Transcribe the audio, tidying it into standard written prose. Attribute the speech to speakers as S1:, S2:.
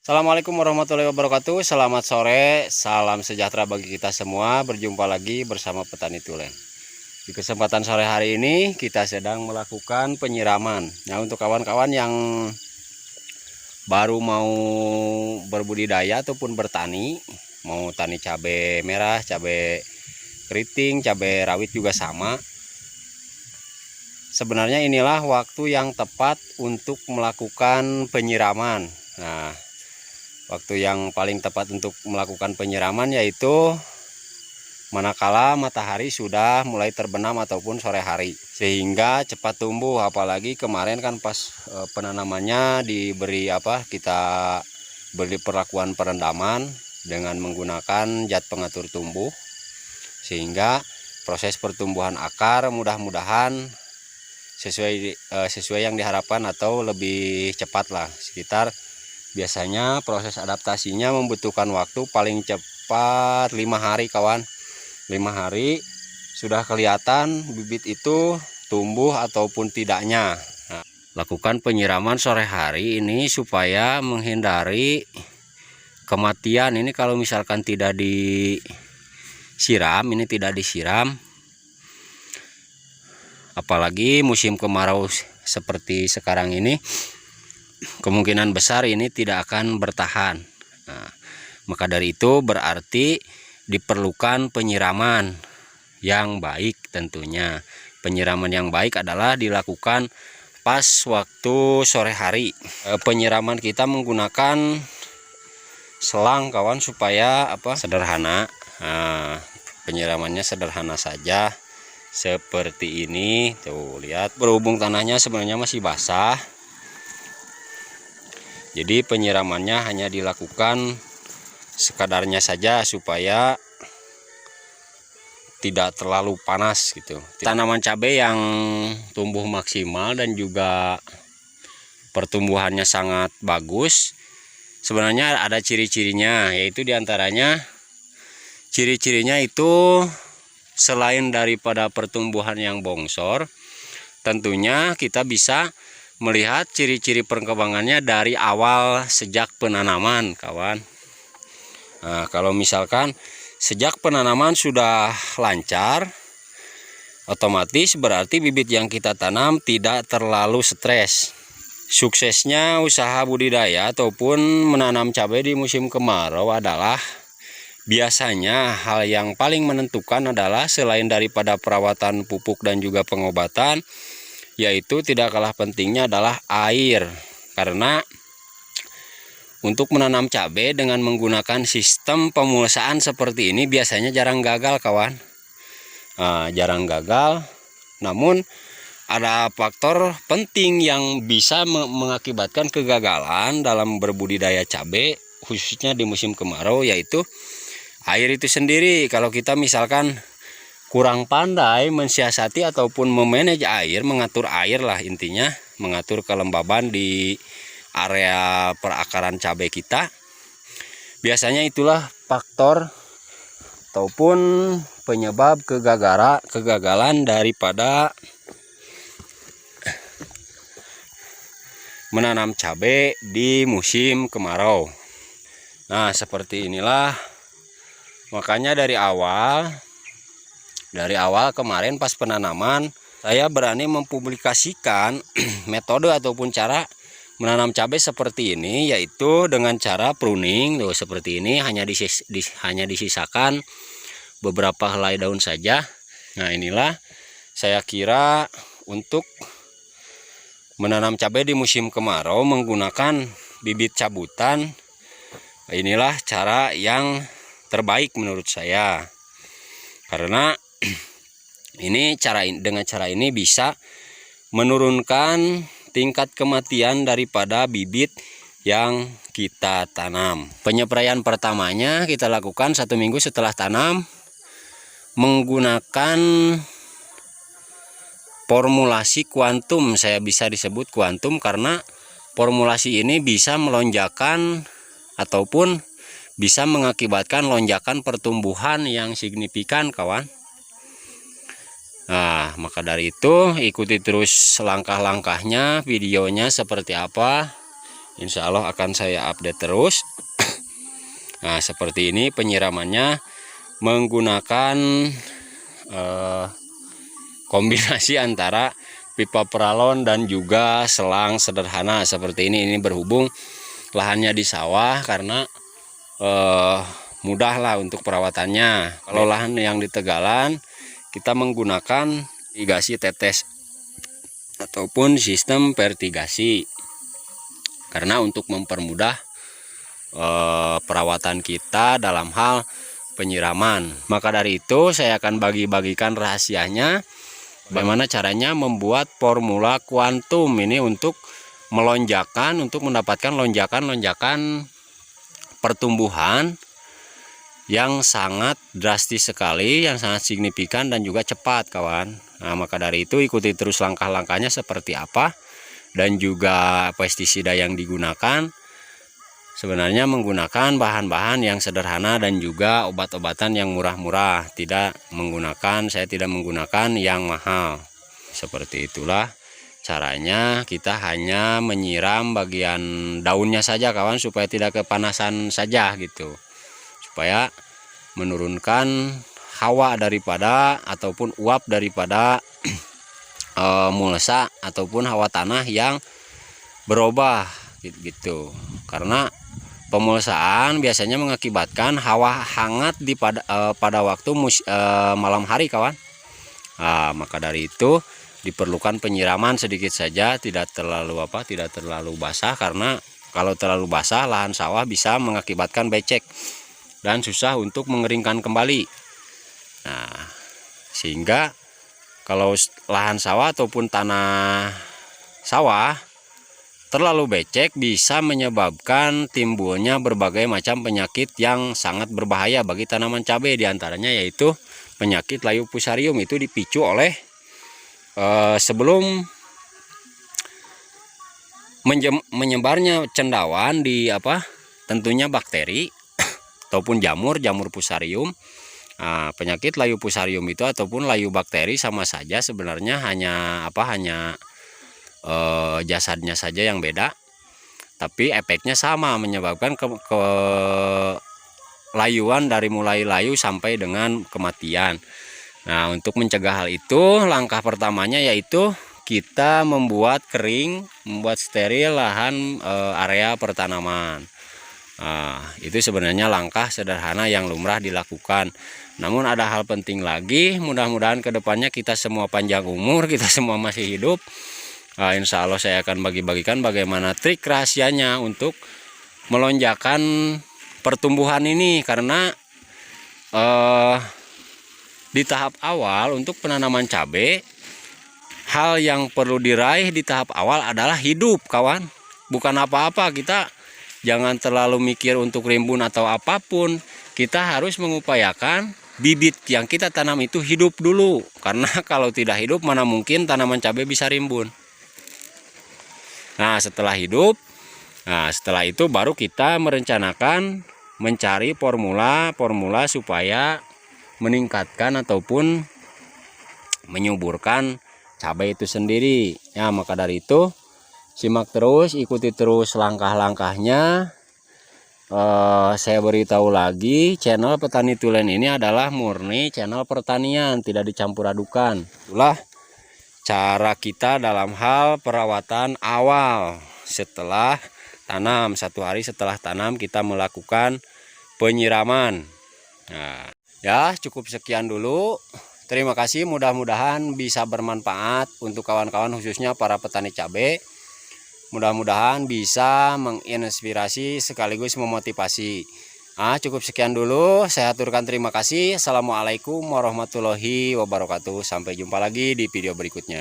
S1: Assalamualaikum warahmatullahi wabarakatuh. Selamat sore, salam sejahtera bagi kita semua. Berjumpa lagi bersama Petani Tulen. Di kesempatan sore hari ini kita sedang melakukan penyiraman. Nah, untuk kawan-kawan yang baru mau berbudidaya ataupun bertani, mau tani cabai merah, cabai keriting, cabai rawit juga sama. Sebenarnya inilah waktu yang tepat untuk melakukan penyiraman. Nah, waktu yang paling tepat untuk melakukan penyiraman yaitu manakala matahari sudah mulai terbenam ataupun sore hari, sehingga cepat tumbuh. Apalagi kemarin kan pas penanamannya kita beri perlakuan perendaman dengan menggunakan zat pengatur tumbuh, sehingga proses pertumbuhan akar mudah-mudahan sesuai yang diharapkan atau lebih cepat lah. Biasanya proses adaptasinya membutuhkan waktu paling cepat 5 hari kawan. 5 hari sudah kelihatan bibit itu tumbuh ataupun tidaknya. Nah, lakukan penyiraman sore hari ini supaya menghindari kematian. Ini kalau misalkan tidak disiram, apalagi musim kemarau seperti sekarang ini, kemungkinan besar ini tidak akan bertahan. Nah, maka dari itu berarti diperlukan penyiraman yang baik tentunya. Penyiraman yang baik adalah dilakukan pas waktu sore hari. Penyiraman kita menggunakan selang kawan supaya sederhana. Nah, penyiramannya sederhana saja seperti ini. Tuh lihat, berhubung tanahnya sebenarnya masih basah, jadi penyiramannya hanya dilakukan sekadarnya saja supaya tidak terlalu panas gitu. Tanaman cabai yang tumbuh maksimal dan juga pertumbuhannya sangat bagus, sebenarnya ada ciri-cirinya, yaitu diantaranya ciri-cirinya itu selain daripada pertumbuhan yang bongsor, tentunya kita bisa melihat ciri-ciri perkembangannya dari awal sejak penanaman kawan. Nah, kalau misalkan sejak penanaman sudah lancar, otomatis berarti bibit yang kita tanam tidak terlalu stres. Suksesnya usaha budidaya ataupun menanam cabai di musim kemarau adalah biasanya hal yang paling menentukan adalah selain daripada perawatan pupuk dan juga pengobatan, yaitu tidak kalah pentingnya adalah air. Karena untuk menanam cabai dengan menggunakan sistem pemulsaan seperti ini biasanya jarang gagal kawan. Jarang gagal, namun ada faktor penting yang bisa mengakibatkan kegagalan dalam berbudidaya cabai khususnya di musim kemarau, yaitu air itu sendiri. Kalau kita misalkan kurang pandai mensiasati ataupun memanage air, mengatur air lah intinya, mengatur kelembaban di area perakaran cabai kita, biasanya itulah faktor ataupun penyebab kegagalan daripada menanam cabai di musim kemarau. Nah, seperti inilah, makanya dari awal kemarin pas penanaman saya berani mempublikasikan metode ataupun cara menanam cabai seperti ini, yaitu dengan cara pruning. Tuh seperti ini, hanya disisakan beberapa helai daun saja. Nah, inilah saya kira untuk menanam cabai di musim kemarau menggunakan bibit cabutan, inilah cara yang terbaik menurut saya. Karena dengan cara ini bisa menurunkan tingkat kematian daripada bibit yang kita tanam. Penyepraian pertamanya kita lakukan 1 minggu setelah tanam menggunakan formulasi kuantum. Saya bisa disebut kuantum karena formulasi ini bisa melonjakkan ataupun bisa mengakibatkan lonjakan pertumbuhan yang signifikan kawan. Nah, maka dari itu ikuti terus langkah-langkahnya, videonya seperti apa, Insya Allah akan saya update terus. Nah, seperti ini penyiramannya menggunakan kombinasi antara pipa peralon dan juga selang sederhana seperti ini. Ini berhubung lahannya di sawah karena mudah lah untuk perawatannya. Kalau lahan yang di tegalan kita menggunakan irigasi tetes ataupun sistem vertigasi karena untuk mempermudah perawatan kita dalam hal penyiraman. Maka dari itu saya akan bagi-bagikan rahasianya bagaimana caranya membuat formula kuantum ini untuk melonjakan, untuk mendapatkan lonjakan pertumbuhan yang sangat drastis sekali, yang sangat signifikan dan juga cepat kawan. Nah, maka dari itu ikuti terus langkah-langkahnya seperti apa dan juga pestisida yang digunakan. Sebenarnya menggunakan bahan-bahan yang sederhana dan juga obat-obatan yang murah-murah. Saya tidak menggunakan yang mahal. Seperti itulah caranya. Kita hanya menyiram bagian daunnya saja kawan, supaya tidak kepanasan saja gitu. Supaya menurunkan hawa daripada ataupun uap daripada mulsa ataupun hawa tanah yang berubah gitu. Karena pemulsaan biasanya mengakibatkan hawa hangat pada waktu malam hari kawan. Nah, maka dari itu diperlukan penyiraman sedikit saja, tidak terlalu basah, karena kalau terlalu basah lahan sawah bisa mengakibatkan becek dan susah untuk mengeringkan kembali. Nah, sehingga kalau lahan sawah ataupun tanah sawah terlalu becek bisa menyebabkan timbulnya berbagai macam penyakit yang sangat berbahaya bagi tanaman cabai. Diantaranya yaitu penyakit layu fusarium. Itu dipicu oleh sebelum menyebarnya cendawan tentunya bakteri ataupun jamur fusarium. Nah, penyakit layu fusarium itu ataupun layu bakteri sama saja sebenarnya, hanya jasadnya saja yang beda, tapi efeknya sama, menyebabkan layuan dari mulai layu sampai dengan kematian. Nah, untuk mencegah hal itu, langkah pertamanya yaitu kita membuat kering, membuat steril lahan area pertanaman. Nah, itu sebenarnya langkah sederhana yang lumrah dilakukan. Namun ada hal penting lagi, mudah-mudahan kedepannya kita semua panjang umur, kita semua masih hidup. Nah, insya Allah saya akan bagi-bagikan bagaimana trik rahasianya untuk melonjakan pertumbuhan ini. Karena di tahap awal untuk penanaman cabai, hal yang perlu diraih di tahap awal adalah hidup kawan. Bukan apa-apa, kita jangan terlalu mikir untuk rimbun atau apapun. Kita harus mengupayakan bibit yang kita tanam itu hidup dulu. Karena kalau tidak hidup, mana mungkin tanaman cabai bisa rimbun. Nah, setelah itu baru kita merencanakan mencari formula supaya meningkatkan ataupun menyuburkan cabai itu sendiri. Ya, maka dari itu simak terus, ikuti terus langkah-langkahnya. Saya beritahu lagi, channel Petani Tulen ini adalah murni channel pertanian, tidak dicampur adukan. Itulah cara kita dalam hal perawatan awal setelah tanam. 1 hari setelah tanam kita melakukan penyiraman. Nah, ya cukup sekian dulu. Terima kasih, mudah-mudahan bisa bermanfaat untuk kawan-kawan, khususnya para petani cabai. Mudah-mudahan bisa menginspirasi sekaligus memotivasi. Cukup sekian dulu. Saya aturkan terima kasih. Assalamualaikum warahmatullahi wabarakatuh. Sampai jumpa lagi di video berikutnya.